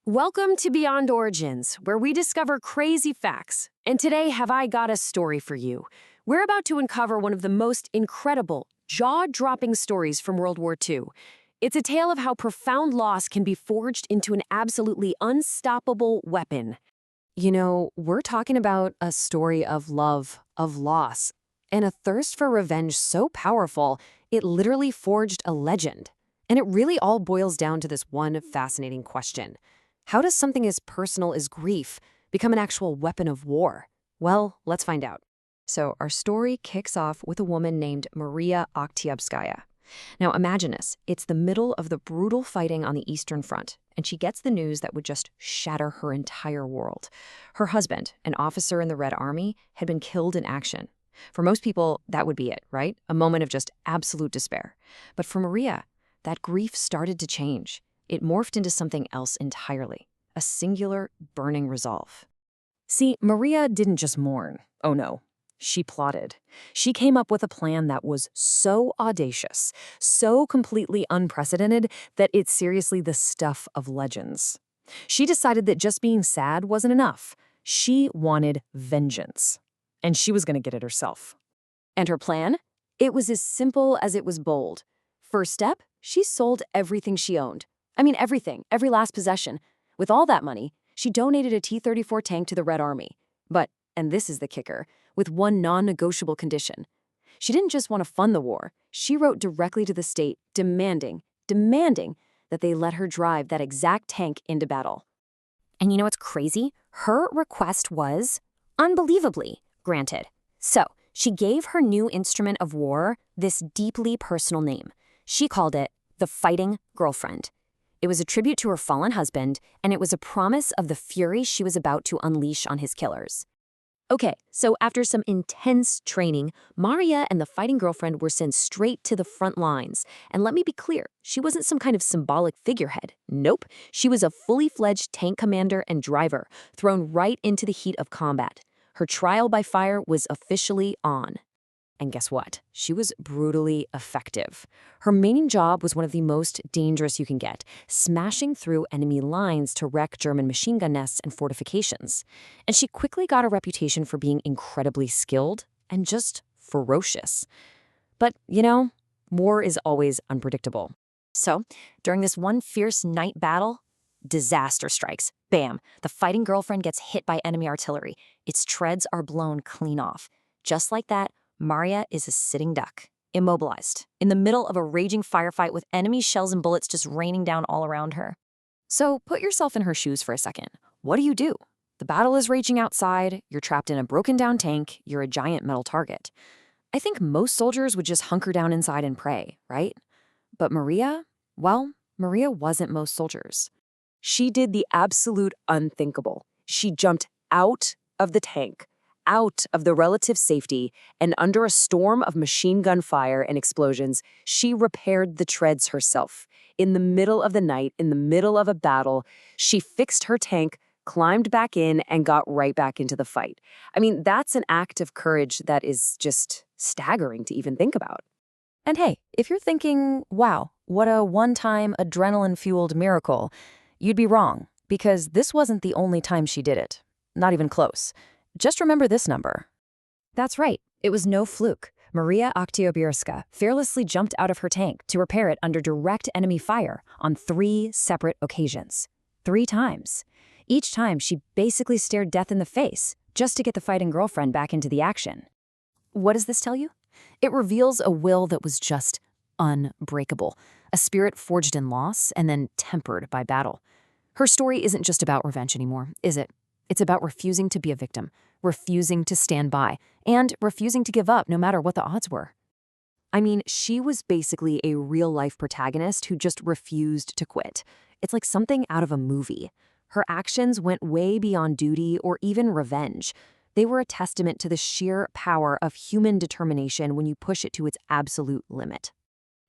Welcome to Beyond Origins, where we discover crazy facts. And today, have I got a story for you. We're about to uncover one of the most incredible, jaw-dropping stories from World War II. It's a tale of how profound loss can be forged into an absolutely unstoppable weapon. You know, we're talking about a story of love, of loss, and a thirst for revenge so powerful, it literally forged a legend. And it really all boils down to this one fascinating question. How does something as personal as grief become an actual weapon of war? Well, let's find out. So our story kicks off with a woman named Maria Oktябrskaya. Now imagine this. It's the middle of the brutal fighting on the Eastern Front, and she gets the news that would just shatter her entire world. Her husband, an officer in the Red Army, had been killed in action. For most people, that would be it, right? A moment of just absolute despair. But for Maria, that grief started to change. It morphed into something else entirely, a singular, burning resolve. See, Maria didn't just mourn. Oh no, she plotted. She came up with a plan that was so audacious, so completely unprecedented, that it's seriously the stuff of legends. She decided that just being sad wasn't enough. She wanted vengeance. And she was going to get it herself. And her plan? It was as simple as it was bold. First step, she sold everything she owned. I mean everything, every last possession. With all that money, she donated a T-34 tank to the Red Army. But, and this is the kicker, with one non-negotiable condition. She didn't just want to fund the war. She wrote directly to the state, demanding that they let her drive that exact tank into battle. And you know what's crazy? Her request was, unbelievably, granted. So, she gave her new instrument of war this deeply personal name. She called it the Fighting Girlfriend. It was a tribute to her fallen husband, and it was a promise of the fury she was about to unleash on his killers. Okay, so after some intense training, Maria and the Fighting Girlfriend were sent straight to the front lines. And let me be clear, she wasn't some kind of symbolic figurehead. Nope, she was a fully fledged tank commander and driver, thrown right into the heat of combat. Her trial by fire was officially on. And guess what? She was brutally effective. Her main job was one of the most dangerous you can get, smashing through enemy lines to wreck German machine gun nests and fortifications. And she quickly got a reputation for being incredibly skilled and just ferocious. But, you know, war is always unpredictable. So, during this one fierce night battle, disaster strikes. Bam! The Fighting Girlfriend gets hit by enemy artillery. Its treads are blown clean off. Just like that, Maria is a sitting duck, immobilized, in the middle of a raging firefight with enemy shells and bullets just raining down all around her. So put yourself in her shoes for a second. What do? The battle is raging outside, you're trapped in a broken-down tank, you're a giant metal target. I think most soldiers would just hunker down inside and pray, right? But Maria? Well, Maria wasn't most soldiers. She did the absolute unthinkable. She jumped out of the tank, out of the relative safety, and under a storm of machine gun fire and explosions, she repaired the treads herself. In the middle of the night, in the middle of a battle, she fixed her tank, climbed back in, and got right back into the fight. I mean, that's an act of courage that is just staggering to even think about. And hey, if you're thinking, wow, what a one-time adrenaline-fueled miracle, you'd be wrong, because this wasn't the only time she did it. Not even close. Just remember this number. That's right, it was no fluke. Maria Oktябrskaya fearlessly jumped out of her tank to repair it under direct enemy fire on 3 separate occasions. 3 times. Each time, she basically stared death in the face just to get the Fighting Girlfriend back into the action. What does this tell you? It reveals a will that was just unbreakable, a spirit forged in loss and then tempered by battle. Her story isn't just about revenge anymore, is it? It's about refusing to be a victim, refusing to stand by, and refusing to give up no matter what the odds were. I mean, she was basically a real-life protagonist who just refused to quit. It's like something out of a movie. Her actions went way beyond duty or even revenge. They were a testament to the sheer power of human determination when you push it to its absolute limit.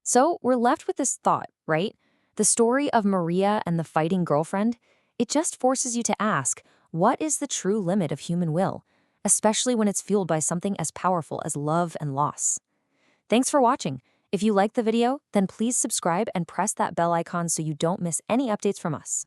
So we're left with this thought, right? The story of Maria and the Fighting Girlfriend, it just forces you to ask, what is the true limit of human will, especially when it's fueled by something as powerful as love and loss? Thanks for watching. If you liked the video, then please subscribe and press that bell icon so you don't miss any updates from us.